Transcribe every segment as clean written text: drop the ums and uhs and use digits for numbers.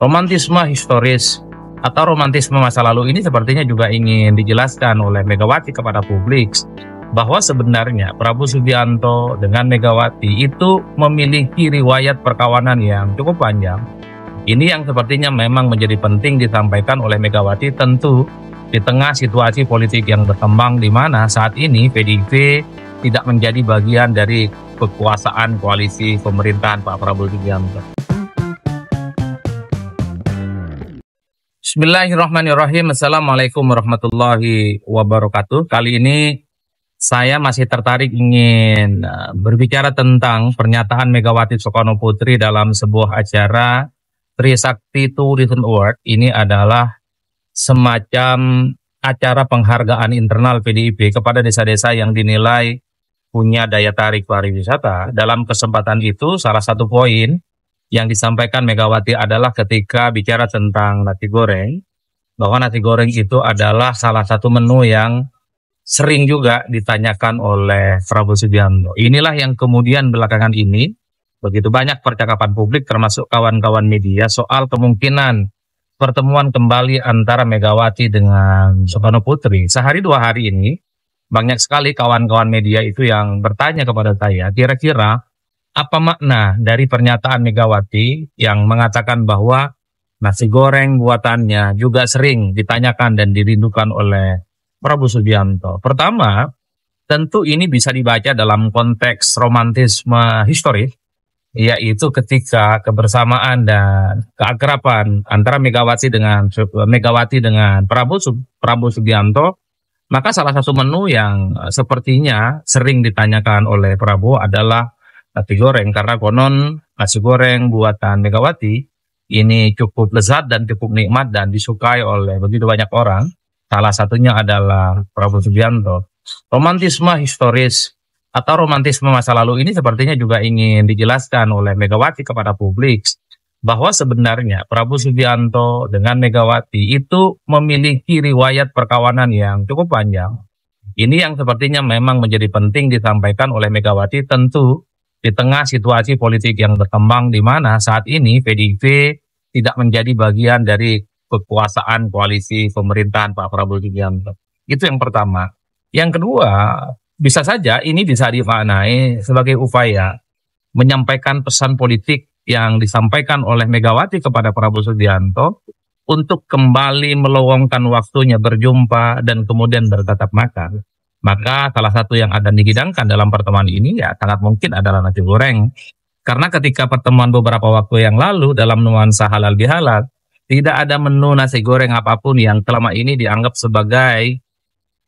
Romantisme historis atau romantisme masa lalu ini sepertinya juga ingin dijelaskan oleh Megawati kepada publik bahwa sebenarnya Prabowo Subianto dengan Megawati itu memiliki riwayat perkawanan yang cukup panjang. Ini yang sepertinya memang menjadi penting disampaikan oleh Megawati, tentu di tengah situasi politik yang berkembang di mana saat ini PDIP tidak menjadi bagian dari kekuasaan koalisi pemerintahan Pak Prabowo Subianto. Bismillahirrahmanirrahim. Assalamualaikum warahmatullahi wabarakatuh. Kali ini saya masih tertarik ingin berbicara tentang pernyataan Megawati Soekarnoputri dalam sebuah acara Trisakti Tourism Award. Ini adalah semacam acara penghargaan internal PDIP kepada desa-desa yang dinilai punya daya tarik pariwisata. Dalam kesempatan itu salah satu poin yang disampaikan Megawati adalah ketika bicara tentang nasi goreng, bahwa nasi goreng itu adalah salah satu menu yang sering juga ditanyakan oleh Prabowo Subianto. Inilah yang kemudian belakangan ini begitu banyak percakapan publik termasuk kawan-kawan media soal kemungkinan pertemuan kembali antara Megawati dengan Soekarnoputri. Sehari dua hari ini banyak sekali kawan-kawan media itu yang bertanya kepada saya, kira-kira apa makna dari pernyataan Megawati yang mengatakan bahwa nasi goreng buatannya juga sering ditanyakan dan dirindukan oleh Prabowo Subianto? Pertama, tentu ini bisa dibaca dalam konteks romantisme historis, yaitu ketika kebersamaan dan keakraban antara Megawati dengan Prabowo Subianto, maka salah satu menu yang sepertinya sering ditanyakan oleh Prabowo adalah nasi goreng, karena konon nasi goreng buatan Megawati ini cukup lezat dan cukup nikmat dan disukai oleh begitu banyak orang. Salah satunya adalah Prabowo Subianto. Romantisme historis atau romantisme masa lalu ini sepertinya juga ingin dijelaskan oleh Megawati kepada publik bahwa sebenarnya Prabowo Subianto dengan Megawati itu memiliki riwayat perkawanan yang cukup panjang. Ini yang sepertinya memang menjadi penting disampaikan oleh Megawati, tentu di tengah situasi politik yang berkembang di mana saat ini PDIP tidak menjadi bagian dari kekuasaan koalisi pemerintahan Pak Prabowo Subianto. Itu yang pertama. Yang kedua, bisa saja ini bisa dimaknai sebagai upaya menyampaikan pesan politik yang disampaikan oleh Megawati kepada Prabowo Subianto untuk kembali meluangkan waktunya berjumpa dan kemudian bertatap muka. Maka salah satu yang akan dihidangkan dalam pertemuan ini ya sangat mungkin adalah nasi goreng. Karena ketika pertemuan beberapa waktu yang lalu dalam nuansa halal bihalal, tidak ada menu nasi goreng apapun yang selama ini dianggap sebagai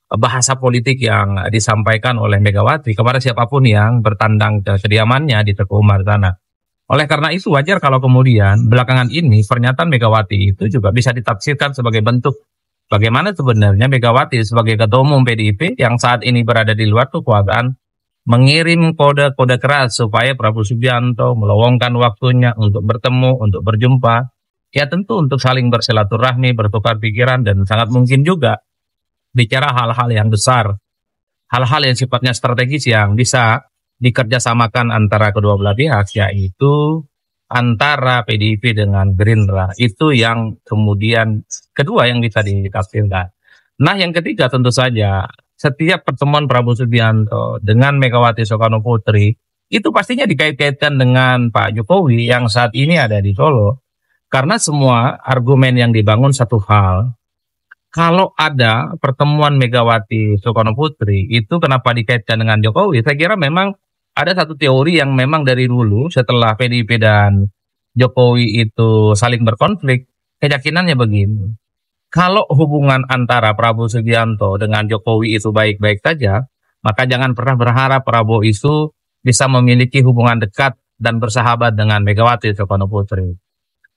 bahasa politik yang disampaikan oleh Megawati kepada siapapun yang bertandang ke kediamannya di Teguh Umar sana. Oleh karena itu wajar kalau kemudian belakangan ini pernyataan Megawati itu juga bisa ditafsirkan sebagai bentuk bagaimana sebenarnya Megawati sebagai ketua umum PDIP yang saat ini berada di luar kekuasaan mengirim kode-kode keras supaya Prabowo Subianto meluangkan waktunya untuk bertemu, untuk berjumpa. Ya tentu untuk saling bersilaturahmi, bertukar pikiran, dan sangat mungkin juga bicara hal-hal yang besar, hal-hal yang sifatnya strategis yang bisa dikerjasamakan antara kedua belah pihak, yaitu antara PDIP dengan Gerindra. Itu yang kemudian kedua yang bisa ditafsirkan. Nah yang ketiga tentu saja setiap pertemuan Prabowo Subianto dengan Megawati Soekarnoputri itu pastinya dikait-kaitkan dengan Pak Jokowi yang saat ini ada di Solo. Karena semua argumen yang dibangun satu hal, kalau ada pertemuan Megawati Soekarnoputri itu kenapa dikaitkan dengan Jokowi? Saya kira memang ada satu teori yang memang dari dulu setelah PDIP dan Jokowi itu saling berkonflik, keyakinannya begini. Kalau hubungan antara Prabowo Subianto dengan Jokowi itu baik-baik saja, maka jangan pernah berharap Prabowo itu bisa memiliki hubungan dekat dan bersahabat dengan Megawati Soekarnoputri.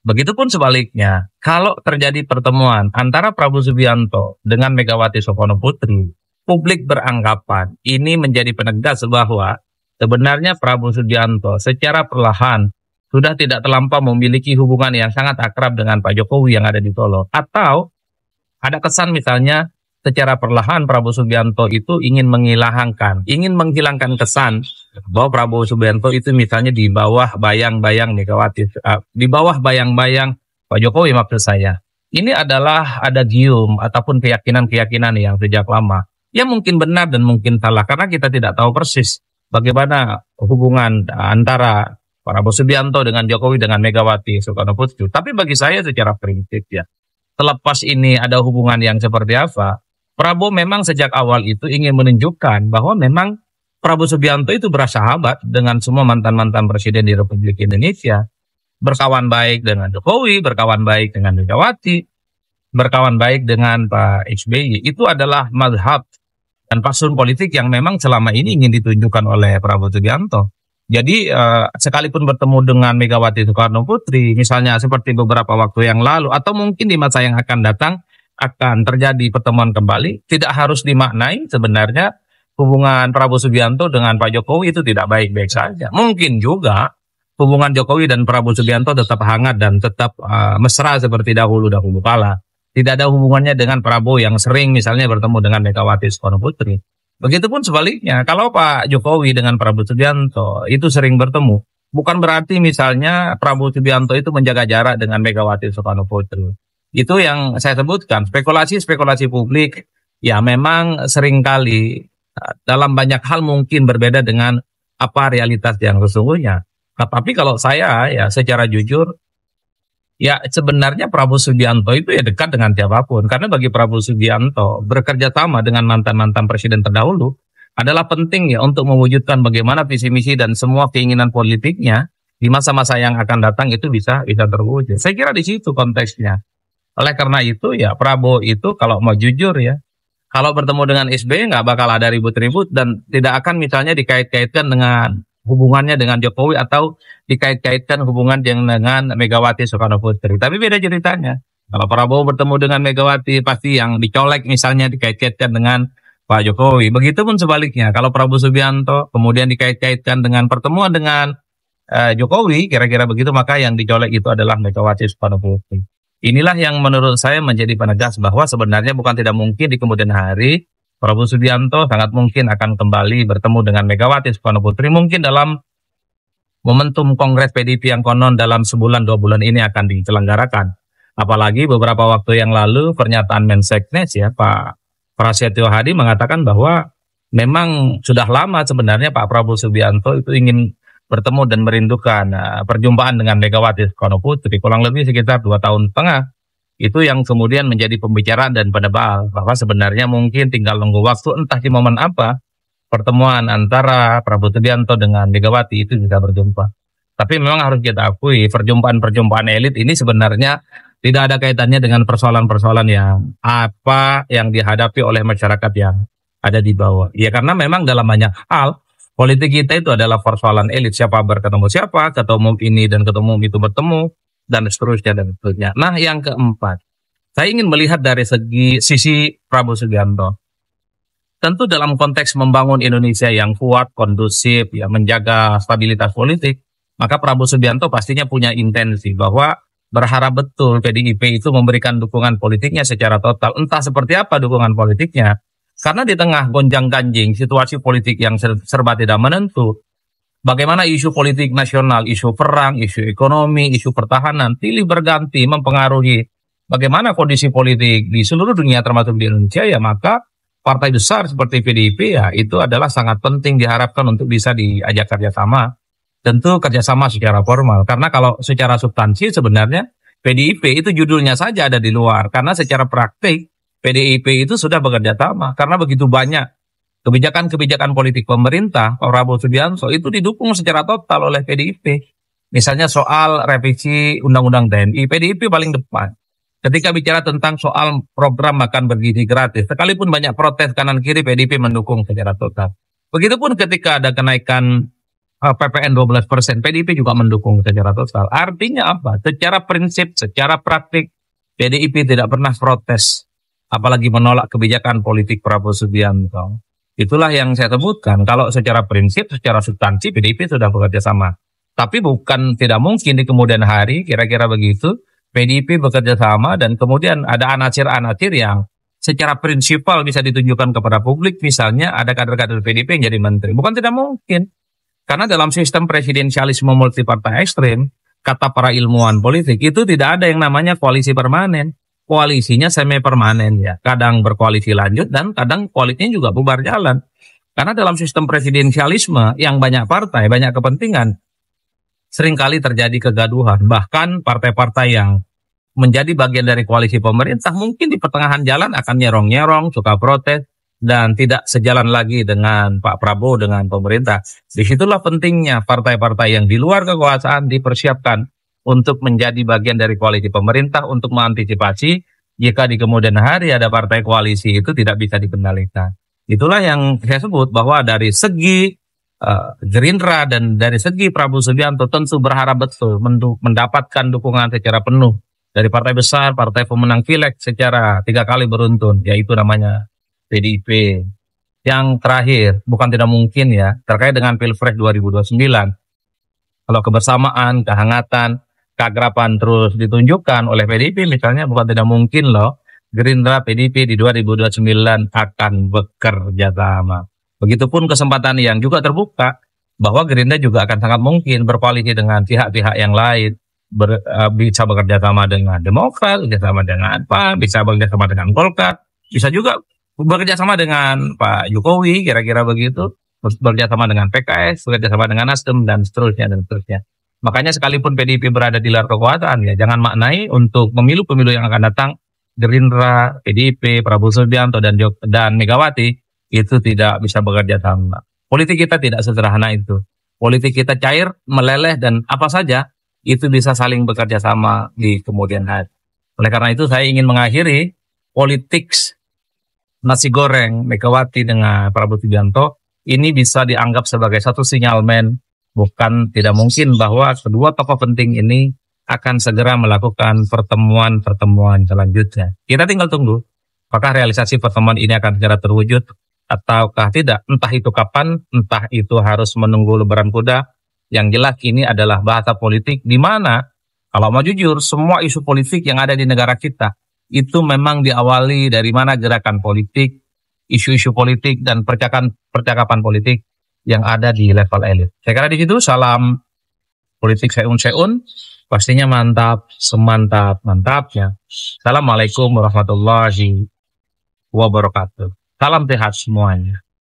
Begitupun sebaliknya, kalau terjadi pertemuan antara Prabowo Subianto dengan Megawati Soekarnoputri, publik beranggapan ini menjadi penegas bahwa sebenarnya Prabowo Subianto secara perlahan sudah tidak terlampau memiliki hubungan yang sangat akrab dengan Pak Jokowi yang ada di Solo. Atau ada kesan misalnya secara perlahan Prabowo Subianto itu ingin menghilangkan kesan bahwa Prabowo Subianto itu misalnya di bawah bayang-bayang Megawati, di bawah bayang-bayang Pak Jokowi maksud saya. Ini adalah adagium ataupun keyakinan-keyakinan yang sejak lama. Ya mungkin benar dan mungkin salah karena kita tidak tahu persis bagaimana hubungan antara Prabowo Subianto dengan Jokowi dengan Megawati Soekarno Putri. Tapi bagi saya secara prinsip ya, terlepas ini ada hubungan yang seperti apa, Prabowo memang sejak awal itu ingin menunjukkan bahwa memang Prabowo Subianto itu bersahabat dengan semua mantan-mantan presiden di Republik Indonesia. Berkawan baik dengan Jokowi, berkawan baik dengan Megawati, berkawan baik dengan Pak SBY. Itu adalah mazhab dan fatsun politik yang memang selama ini ingin ditunjukkan oleh Prabowo Subianto. Jadi sekalipun bertemu dengan Megawati Soekarno Putri, misalnya seperti beberapa waktu yang lalu, atau mungkin di masa yang akan datang, akan terjadi pertemuan kembali, tidak harus dimaknai sebenarnya hubungan Prabowo Subianto dengan Pak Jokowi itu tidak baik-baik saja. Mungkin juga hubungan Jokowi dan Prabowo Subianto tetap hangat dan tetap mesra seperti dahulu kala. Tidak ada hubungannya dengan Prabowo yang sering misalnya bertemu dengan Megawati Soekarno Putri. Begitupun sebaliknya, kalau Pak Jokowi dengan Prabowo Subianto itu sering bertemu, bukan berarti misalnya Prabowo Subianto itu menjaga jarak dengan Megawati Soekarno Putri. Itu yang saya sebutkan, spekulasi-spekulasi publik ya memang seringkali dalam banyak hal mungkin berbeda dengan apa realitas yang sesungguhnya. Tapi kalau saya ya secara jujur, ya sebenarnya Prabowo Subianto itu ya dekat dengan siapapun. Karena bagi Prabowo Subianto bekerja sama dengan mantan-mantan presiden terdahulu adalah penting ya untuk mewujudkan bagaimana visi misi dan semua keinginan politiknya di masa-masa yang akan datang itu bisa terwujud. Saya kira di situ konteksnya. Oleh karena itu ya Prabowo itu kalau mau jujur ya, kalau bertemu dengan SBY nggak bakal ada ribut-ribut dan tidak akan misalnya dikait-kaitkan dengan hubungannya dengan Jokowi atau dikait-kaitkan hubungan dengan Megawati Soekarno Putri. Tapi beda ceritanya. Kalau Prabowo bertemu dengan Megawati pasti yang dicolek misalnya dikait-kaitkan dengan Pak Jokowi. Begitupun sebaliknya. Kalau Prabowo Subianto kemudian dikait-kaitkan dengan pertemuan dengan Jokowi, kira-kira begitu, maka yang dicolek itu adalah Megawati Soekarno Putri. Inilah yang menurut saya menjadi penegas bahwa sebenarnya bukan tidak mungkin di kemudian hari Prabowo Subianto sangat mungkin akan kembali bertemu dengan Megawati Soekarno Putri mungkin dalam momentum Kongres PDIP yang konon dalam sebulan 2 bulan ini akan diselenggarakan. Apalagi beberapa waktu yang lalu pernyataan Menseknes ya Pak Prasetyo Hadi mengatakan bahwa memang sudah lama sebenarnya Pak Prabowo Subianto itu ingin bertemu dan merindukan perjumpaan dengan Megawati Soekarno Putri kurang lebih sekitar 2,5 tahun. Itu yang kemudian menjadi pembicaraan dan penebal bahwa sebenarnya mungkin tinggal nunggu waktu entah di momen apa pertemuan antara Prabowo Subianto dengan Megawati itu bisa berjumpa. Tapi memang harus kita akui perjumpaan-perjumpaan elit ini sebenarnya tidak ada kaitannya dengan persoalan-persoalan yang dihadapi oleh masyarakat yang ada di bawah. Ya karena memang dalam banyak hal politik kita itu adalah persoalan elit, siapa bertemu siapa, ketua umum ini dan ketua umum itu bertemu dan seterusnya. Nah yang keempat, saya ingin melihat dari sisi Prabowo Subianto. Tentu dalam konteks membangun Indonesia yang kuat, kondusif, ya menjaga stabilitas politik, maka Prabowo Subianto pastinya punya intensi bahwa berharap betul PDIP itu memberikan dukungan politiknya secara total. Entah seperti apa dukungan politiknya, karena di tengah gonjang-ganjing situasi politik yang serba tidak menentu, bagaimana isu politik nasional, isu perang, isu ekonomi, isu pertahanan, silih berganti mempengaruhi bagaimana kondisi politik di seluruh dunia termasuk di Indonesia, ya maka partai besar seperti PDIP ya itu adalah sangat penting diharapkan untuk bisa diajak kerjasama. Tentu kerjasama secara formal, karena kalau secara substansi sebenarnya PDIP itu judulnya saja ada di luar, karena secara praktik PDIP itu sudah bekerja sama, karena begitu banyak kebijakan-kebijakan politik pemerintah, Pak Prabowo Subianto itu didukung secara total oleh PDIP. Misalnya soal revisi Undang-Undang TNI, PDIP paling depan. Ketika bicara tentang soal program makan bergizi gratis, sekalipun banyak protes kanan kiri, PDIP mendukung secara total. Begitupun ketika ada kenaikan PPN 12%, PDIP juga mendukung secara total. Artinya apa? Secara prinsip, secara praktik, PDIP tidak pernah protes, apalagi menolak kebijakan politik Prabowo Subianto. Itulah yang saya sebutkan, kalau secara prinsip, secara substansi PDIP sudah bekerja sama. Tapi bukan tidak mungkin di kemudian hari, kira-kira begitu, PDIP bekerja sama dan kemudian ada anasir-anasir yang secara prinsipal bisa ditunjukkan kepada publik, misalnya ada kader-kader PDIP yang jadi menteri. Bukan tidak mungkin, karena dalam sistem presidensialisme multipartai ekstrim, kata para ilmuwan politik itu tidak ada yang namanya koalisi permanen. Koalisinya semi permanen ya. Kadang berkoalisi lanjut dan kadang koalisinya juga bubar jalan. Karena dalam sistem presidensialisme yang banyak partai, banyak kepentingan, seringkali terjadi kegaduhan. Bahkan partai-partai yang menjadi bagian dari koalisi pemerintah mungkin di pertengahan jalan akan nyerong-nyerong, suka protes, dan tidak sejalan lagi dengan Pak Prabowo dengan pemerintah. Disitulah pentingnya partai-partai yang di luar kekuasaan dipersiapkan untuk menjadi bagian dari koalisi pemerintah untuk mengantisipasi jika di kemudian hari ada partai koalisi itu tidak bisa dikendalikan. Itulah yang saya sebut bahwa dari segi Gerindra dan dari segi Prabowo Subianto tentu berharap betul mendapatkan dukungan secara penuh dari partai besar, partai pemenang pileg secara 3 kali beruntun, yaitu namanya PDIP. Yang terakhir, bukan tidak mungkin ya, terkait dengan Pilpres 2029, kalau kebersamaan, kehangatan, keakraban terus ditunjukkan oleh PDIP misalnya, bukan tidak mungkin loh Gerindra PDIP di 2029 akan bekerja sama. Begitupun kesempatan yang juga terbuka bahwa Gerindra juga akan sangat mungkin berkoalisi dengan pihak-pihak yang lain, bisa bekerja sama dengan Demokrat, bekerja sama dengan PAN, bisa bekerja sama dengan Golkar, bisa juga bekerja sama dengan Pak Jokowi, kira-kira begitu, bekerja sama dengan PKS, bekerja sama dengan Nasdem, dan seterusnya, dan seterusnya. Makanya sekalipun PDIP berada di luar kekuasaan, ya jangan maknai untuk pemilu-pemilu yang akan datang, Gerindra, PDIP, Prabowo Subianto, dan Megawati, itu tidak bisa bekerja sama. Politik kita tidak sederhana itu. Politik kita cair, meleleh, dan apa saja, itu bisa saling bekerja sama di kemudian hari. Oleh karena itu saya ingin mengakhiri politik nasi goreng Megawati dengan Prabowo Subianto ini bisa dianggap sebagai satu sinyalmen. Bukan tidak mungkin bahwa kedua tokoh penting ini akan segera melakukan pertemuan-pertemuan selanjutnya. Kita tinggal tunggu apakah realisasi pertemuan ini akan segera terwujud ataukah tidak. Entah itu kapan, entah itu harus menunggu lebaran kuda. Yang jelas ini adalah bahasa politik di mana kalau mau jujur semua isu politik yang ada di negara kita itu memang diawali dari mana gerakan politik, isu-isu politik dan percakapan politik yang ada di level elit. Saya kira di situ salam politik seun-seun, pastinya mantap, semantap-mantapnya. Assalamualaikum warahmatullahi wabarakatuh. Salam sehat semuanya.